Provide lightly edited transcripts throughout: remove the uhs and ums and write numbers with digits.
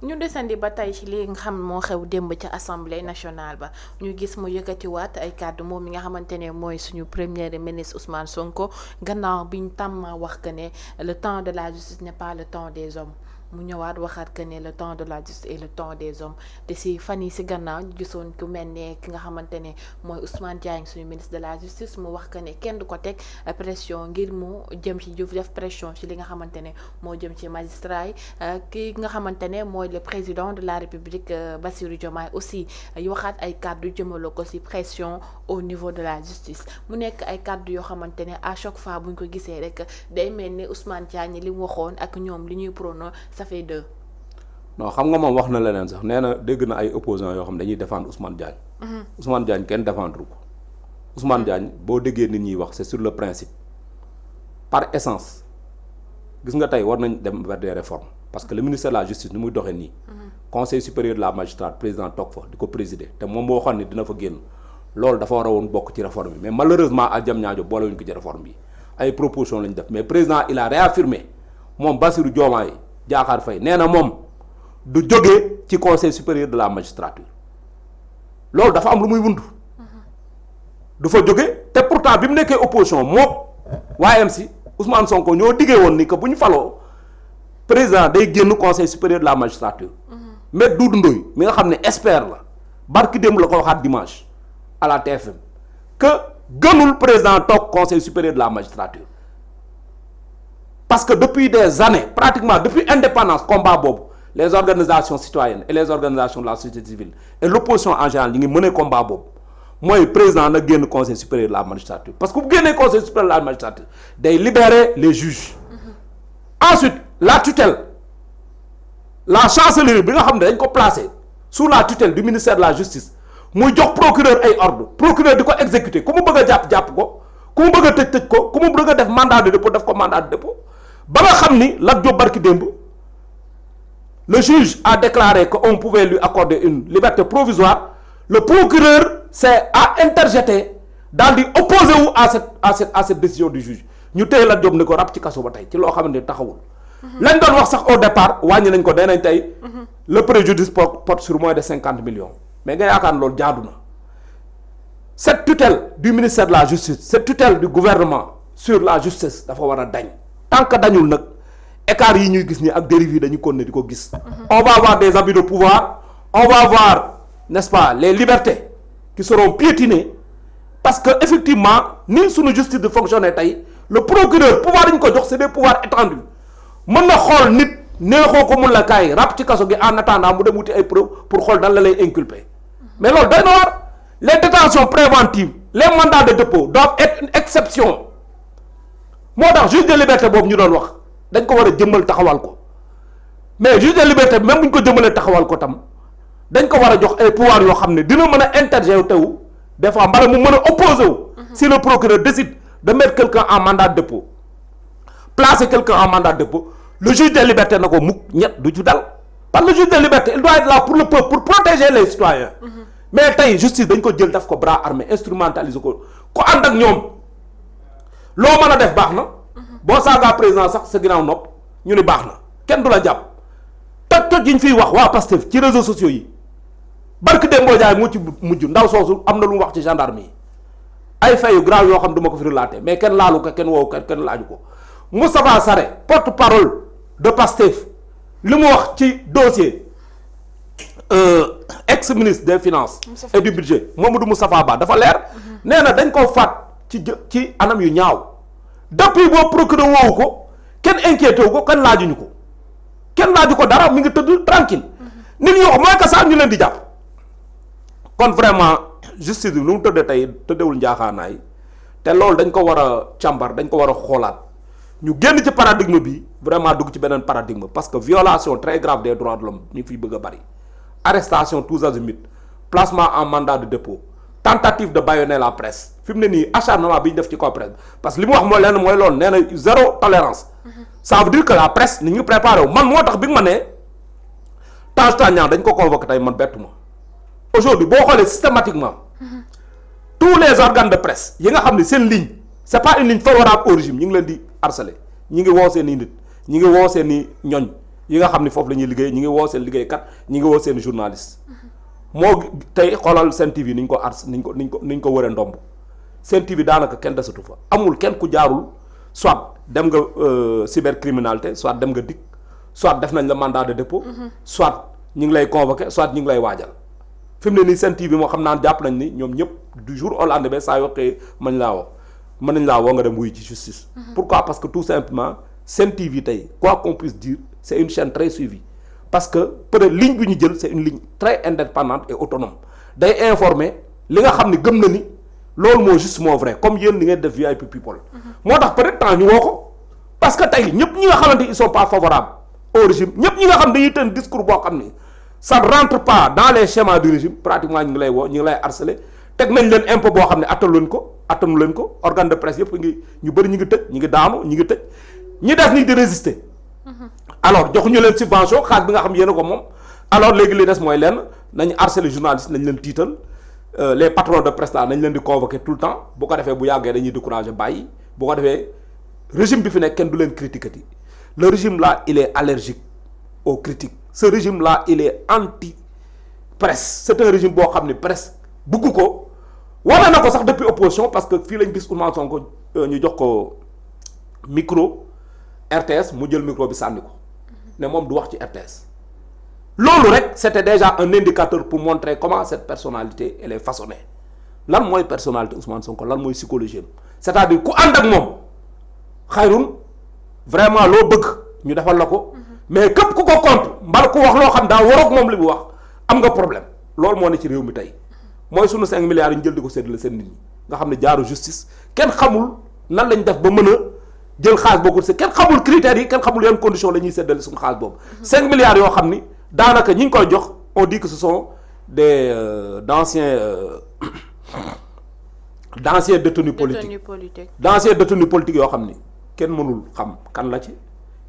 ñu desandi ba tey ci li nga xam moo xew démb ca assemblée nationale ba ñu gis mu yëkkatiwaat ay kàddu moom mi nga xamante ne mooy suñu premier ministre Ousmane Sonko gannaaw biñ tàmm wax que ne le temps de la justice n'est pas le temps des hommes. mu ñëwaat waxaat que ne le temps de la justice et le temps des hommes te si fan yi si gannaaw ñu gisoon ku mel ne ki nga xamante ne mooy Ousmane Diagne suñu ministre de la justice mu wax que ne kenn du ko teg pression ngir mu jëm ci def pression ci li nga xamante ne moo jëm ci magistrat yi ki nga xamante ne mooy le président de la République Bassirou Diomaye aussi waxaat ay kàddu jëmale ko si pression au niveau de la justice mu nekk ay kàddu yoo xamante ne à chaque fois buñ ko gisee rek day mel ni Ousmane Diagne li mu waxoon ak ñoom li ñuy prono ça fait deux. non xam nga moom wax na leneen sax nee na dégg na ay opposants yoo xam dañuy défendre Ousmane Diagne. Ousmane Diagne kenn défendre ko. Ousmane Diagne boo déggee nit ñuy wax c'est sur le principe par essence gis nga tey war nañ dem vers des réformes parce que le ministère de la justice ni muy doxee nii. conseil supérieur de la magistrature président toog fa di ko présider te moom boo xam ne dina fa génn loolu dafa war a woon bokk ci réforme bi mais malheureusement à Diamniadio boolewuñ ko ci réforme bi ay propositions lañ def mais président il a réaffirmé moom Bassirou Diomaye Diakhar Faye nee na moom du jógee ci conseil supérieur de la magistrature loolu dafa am lu muy wund du fa jóge te pourtant bi mu nekkee opposition moom waayam si Ousmane Sonko ñoo diggee woon ni que bu ñu faloo président day génn conseil supérieur de la magistrature mais Doudou Ndoye mi nga xam ne expert la barki démb la ko waxaat dimanche à la TFM que gënul président toog conseil supérieur de la magistrature parce que depuis des années pratiquement depuis indépendance combat boobu les organisations citoyennes et les organisations de la société civile et l'opposition en général ñi ngi mënee combat boobu mooy président na génn conseil supérieur de la magistrature parce que bu génnee conseil supérieur de la magistrature day libérer les juges ensuite la tutelle la chancellerie bi nga xam ne dañ ko placer sous la tutelle du ministère de la justice muy jox procureur ay ordre procureur di ko exécuter ku mu bëgg a jàpp ko ku mu bëgg a tëj ko ku mu bëgg a def mandat de dépôt def ko mandat de dépôt ba nga xam ni Lat Diop barki démb le juge a déclaré qu'on pouvait lui accorder une liberté provisoire le procureur s'est interjeté daal di opposé wu à cette décision du juge ñu téye Lat Diop ni ko rab ci kaso ba tey ci loo xamante ni taxawul lañ doon wax sax au départ wàññi nañ ko day nañ tey le préjudice porte sur moins de 50 millions mais nga yaakaar loolu jaadu na cette tutelle du ministère de la justice cette tutelle du gouvernement sur la justice dafa war a dañ tant que dañul nag écart yi ñuy gis nii ak dérive yi dañu continuer di ko gis on va avoir des abus de pouvoir on va avoir n'est-ce pas les libertés qui seront piétinées parce que effectivement ni suñu justice de fonctionner tey le procureur pouvoir yi ñu ko jox c'est des pouvoirs étendus mën na xool nit neexoo ko mun la kaay ràpp ci kaso gi en attendant mu dem wuti ay preuves pour xool dan la lay inculper mais loolu day na war les détentions préventives les mandats de dépôt doivent être une exception moo tax juge de liberté boobu ñu doon wax dañ ko war a jëmmal taxawal ko mais juge de liberté même bu ñu ko jëmmalee taxawal ko tam dañ ko war a jox ay pouvoir yoo xam ne dina mën a interjeter wu des fois mbala mu mën a opposer wu si le procureur décide de mettre quelqu'un en mandat de dépôt placer quelqu'un en mandat de dépôt le juge de liberté na ko mukk ñett du ci dal parce que le juge de liberté il doit être là pour le peuple pour protéger les citoyens mais tey justice dañ ko jël daf ko bras armé instrumentaliser ko ànd ak ñoom loo mën a def baax na boo saagaa président sax sa ginnaaw nopp ñu ni baax na kenn du la jàpp toj yi ñu fiy wax waa Pastef ci réseaux sociaux yi barke Dembo Ndiaye moo ci mujj ndaw soosu am na lu mu wax ci gendarme yi ay fayu grave yoo xam du ma ko fi relater mais kenn laalu ko kenn woowu kenn laaju ko Moustapha Sarré porte-parole de Pastef li mu wax ci dossier ex-ministre des finances et du budget Mamadou Moustapha Ba dafa leer nee na dañ koo faat ci anam yu ñaaw depuis boo procureur woowu ko kenn inquiété wu ko kenn laajuñu ko dara mi ngi tëdd tranquille nit ñi wax mooy que sax ñu leen di jàpp kon vraiment justice bi lu mu tëddee tey tëddewul njaaxaanaay te loolu dañ ko war a càmbar dañ ko war a xoolaat ñu génn ci paradigme bi vraiment dugg ci beneen paradigme parce que violation très grave des droits de l'homme ñu fiy bëgg a bari arrestation tous azimuts placement en mandat de dépôt tentative de bâillonner la presse fi mu ne nii acharnement bi ñu def ci kaw presse parce que li mu wax mooy lenn mooy loolu nee na zéro tolérance ça veut dire que la presse ni ñu préparé wu man moo tax bi nga ma ne Tange Tandian dañ ko convoqué tey man bettu ma aujourd'hui boo xoolee systématiquement tous les organes de presse yi nga xam ne seen ligne c'est pas une ligne favorable au régime ñu ngi leen di harceler ñi ngi woo seen i nit ñi ngi woo seen i ñoñ yi nga xam ni foofu la ñuy liggéey ñi ngi woo seen liggéeykat ñi ngi woo seen journaliste moo tey xoolal Sen TV niñ ko ars niñ ko wëree ndomb Sen TV daanaka kenn desatu fa amul kenn ku jaarul soit dem nga cybercriminalité soit dem nga dikk soit def nañ la mandat de dépôt soit ñi ngi lay convoqué soit ñi ngi lay waajal fi mu ne nii Sen TV moo xam naan jàpp nañ ni ñoom ñëpp du jour au lendemain saa yoo xëyee mën nañ laa woo nga dem wuyu ci justice. Pourquoi? Parce que tout simplement Sen TV tey quoi qu'on puisse dire c'est une chaîne très suivie parce que peut-être ligne bi ñu jël c'est une ligne très indépendante et autonome day informer li nga xam ni gëm na ni loolu moo juste moo vrai comme yéen li ngeen def VIP people. moo tax peut-être temps ñu woo ko parce que tey ñëpp ñi nga xamante ils sont pas favorables au régime ñëpp ñi nga xam dañuy tën discours boo xam ni ça ne rentre pas dans les schémas du régime pratiquement ñu ngi lay woo ñu ngi lay harceler teg nañ leen impôt boo xam ne attanu leen ko organe de presse yëpp ñu bëri ñu ngi tëj ñu ngi daanu ñu ngi tëj ñi def nii di résister. alors joxuñu leen subvention xaas bi nga xam yéen a ko moom alors léegi li des mooy lenn nañu harceler journaliste nañ leen tiital les patrons de presse là nañ leen di convoquer tout le temps bu ko defee bu yàggee dañuy décourager bàyyi bu ko defee régime bi fi nekk kenn du leen critiquer le régime là il est allergique aux critiques ce régime là il est anti presse c'est un régime boo xam ne presse bugg ko wane na ko sax depuis opposition parce que fii lañ gis Ousmane Sonko ñu jox ko micro RTS mu jël micro bi sànni ko ne moom du wax ci RTS loolu rek c'était déjà un indicateur pour montrer comment cette personnalité elle est façonnée lan mooy personnalité Ousmane Sonko lan mooy psychologie c'est-à-dire ku ànd ak moom xayrun vraiment loo bëgg ñu defal la ko mais képp ku ko compte mbal ku wax loo xam daa waroog moom li mu wax am nga problème loolu moo ne ci réew mi tey mooy sunu 5 milliards yi ñu jël di ko séddale seen nit ñi nga xam ne jaaru justice kenn xamul nan lañ def ba mën a jël xaalis boobu kenn xamul critères yi kenn xamul yan conditions la ñuy séddale suñu xaalis boobu 5 milliards yoo xam ni daanaka ñi ngi koy jox on dit que ce sont des d'anciens détenus politiques d'anciens détenus politiques yoo xam ni kenn mënul xam kan la ci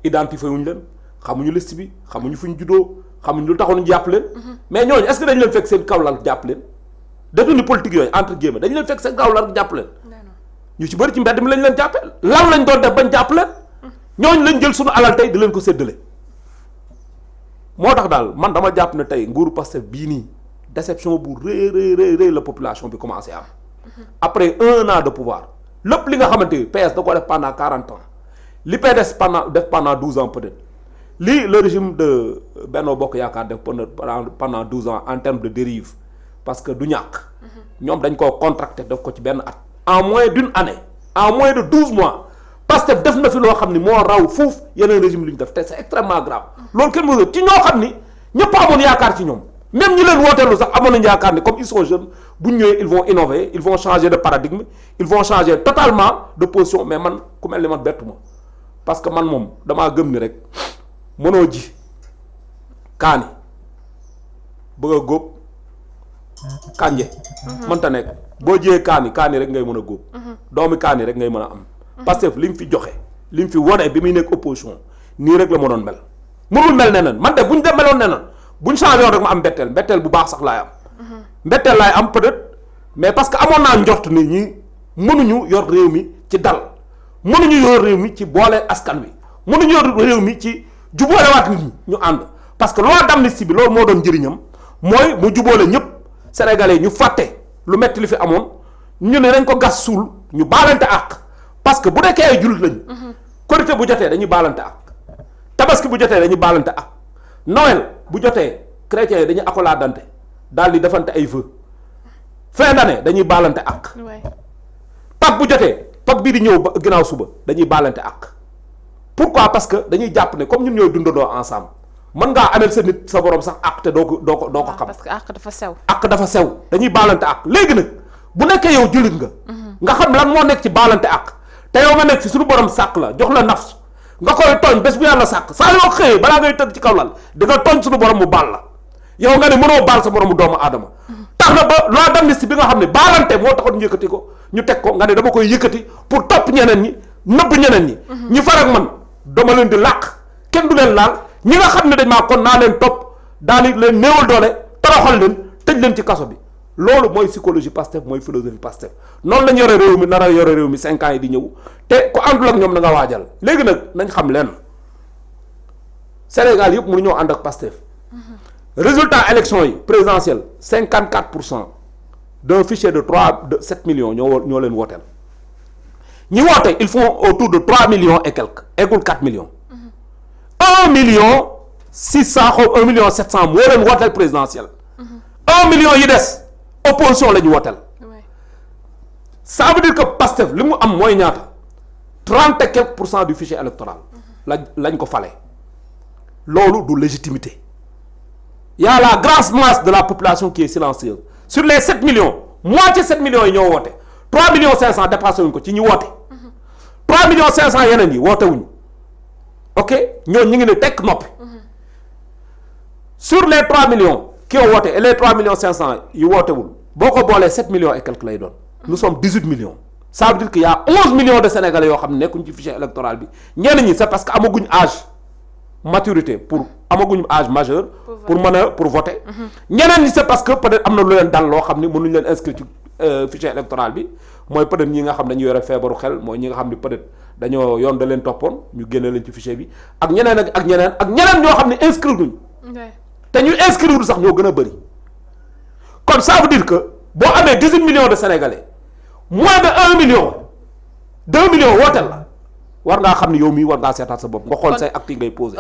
identifié wuñu leen xamuñu liste bi xamuñu fu ñu juddoo xamuñu lu taxoon ñu jàpp leen mais ñooñu est-ce que dañu leen fekk seen kaw lal jàpp leen détenus politiques yooyu entre guillemets dañu leen fekk seen kaw lal jàpp leen ñu ci bëri ci mbedd mi lañ leen jàppee lan lañ doon def bañ jàpp leen ñooñu lañ jël suñu alal tey di leen ko séddale moo tax daal man dama jàpp ne tey nguuru Pastef bii nii déception bu rëy la population bi commencé am après 1 an de pouvoir lépp li nga xamante ni PS da ko def pendant 40 ans li PDS pendant 12 ans peut-être lii le régime de Benno Bokk Yaakaar def pendant 12 ans en termes de dérive parce que du ñàkk ñoom dañ koo contracté def ko ci benn at en moins d'une année en moins de 12 mois Pastef def na fi loo xam ni moo raw fuuf yeneen régime li ñu def te c'est extrêmement grave loolu kenn mënu ci ñoo xam ni ñëpp amoon yaakaar ci ñoom même ñi leen wooteelu sax amoon nañu yaakaar ni comme ils sont jeunes bu ñu ñëwee ils vont innover ils vont changer de paradigme ils vont changer totalement de position mais man ku mel ni man bettu ma parce que man moom damaa gëm ni rek mënoo ji kaani bëgg a góob kànje mënta nekk boo jiyee kaani rek ngay mën a góob doomi kaani rek ngay mën a am Pastef li mu fi joxe li mu fi wone bi muy nekk opposition nii rek la mënoon mel mënul mel neneen man de buñ de meloon neneen buñ changé woon rek ma am mbetteel bu baax sax laay am mbetteel laay am peut-être mais parce que amoon naa njort nit ñi mënuñu yor réew mi ci dal mënuñu yor réew mi ci boole askan wi mënuñu yor réew mi ci jubóolewaat nit ñi ñu ànd parce que loi d'amnistie bi loolu moo doon njëriñam mooy mu jubóole ñëpp sénégalais ñu fàtte lu metti li fi amoon ñu ne dañ ko gas suul ñu baalante àq parce que bu nekkee ay jullit lañu korité bu jotee dañuy baalante àq tabaski bu jotee dañuy baalante àq Noël bu jotee chrétiens yi dañuy accoladante daal di defante ay vœux fin d'année dañuy baalante àq Pâques bu jotee Pâques bii di ñëw ba ginnaaw suba dañuy baalante àq pourquoi parce que dañuy jàpp ne comme ñun ñooy dundandoo ensemble mën ngaa amel sa nit sa borom sax àq te doo ko xam parce que àq dafa sew dafa sew dañuy baalante àq léegi nag bu nekkee yow jullit nga xam lan moo nekk ci baalante àq te yow nga nekk fi suñu borom sàq la jox la nafs nga koy tooñ bés bu yàlla sàq saa yoo xëyee balaa ngay tëdd ci kaw lal di nga tooñ suñu borom mu baal la yow nga ne mënoo baal sa borom mu doomu aadama tax na ba loi d'amnistie bi nga xam ne baalante moo taxoon ñu yëkkati ko ñu teg ko nga ne dama koy yëkkati pour topp ñeneen ñi nëbb ñeneen ñi ñi far ak man dama leen di làq kenn du leen laal ñi nga xam ne dañ maa kon naa leen topp daal di leen néewal doole toroxal leen tëj leen ci kaso bi loolu mooy psychologie Pastef mooy philosophie Pastef noonu lañ yore réew mi nar a yore réew mi 5 ans yi di ñëw te ku àndul ak ñoom na nga waajal léegi nag nañ xam leen Sénégal yëpp mënuñoo ànd ak Pastef. résultat élection yi présidentielle 54% d'un fichier de 7 millions ñoo leen wooteel. ñi woote ils font autour de 3 millions et quelques eggul 4 millions. 1 million 600 xaw 1 million 700 moo leen wooteel présidentielle. 1 million yi des opposition la ñu wooteel. ça veut dire que Pastef li mu am mooy ñaata 30 et quelques % du fichier électoral. lañ ko fale. loolu du légitimité. Il y a la grasse masse de la population qui est silencieuse sur les 7 millions moitié 7 millions yi ñoo woote 3 millions 500 dépassé wuñ ko ci ñi woote 3 millions 500 yeneen yi woote wuñ ok ñooñu ñu ngi ne tekk noppi sur les 3 millions qui ont voté et les 3 millions 500 yi wootewul boo ko boolee 7 millions et quelques lay doon nous sommes 18 millions ça veut dire qu'il y a 11 millions de Sénégalais yoo xam ne nekkuñ ci fichier électoral bi ñenn ñi c'est parce que amaguñ âge maturité pour amaguñu âge majeur pour mën a pour voter ñeneen ñi c'est parce que peut-être am na lu leen dal loo xam ni mënuñ leen inscrire ci fichier électoral bi mooy peut-être ñi nga xam dañu yore feebaru xel mooy ñi nga xam ni peut-être dañoo yoon da leen toppoon ñu génne leen ci fichier bi ak ñeneen ak ñeneen ñoo xam ne inscrire duñ te ñu inscrire sax ñoo gën a bëri kon ça veut dire que boo amee 18 millions de Sénégalais moins de 1 million 2 millions wooteel la war ngaa xam ne yow mii war ngaa seetaat sa bopp nga xool say actes yi ngay posé.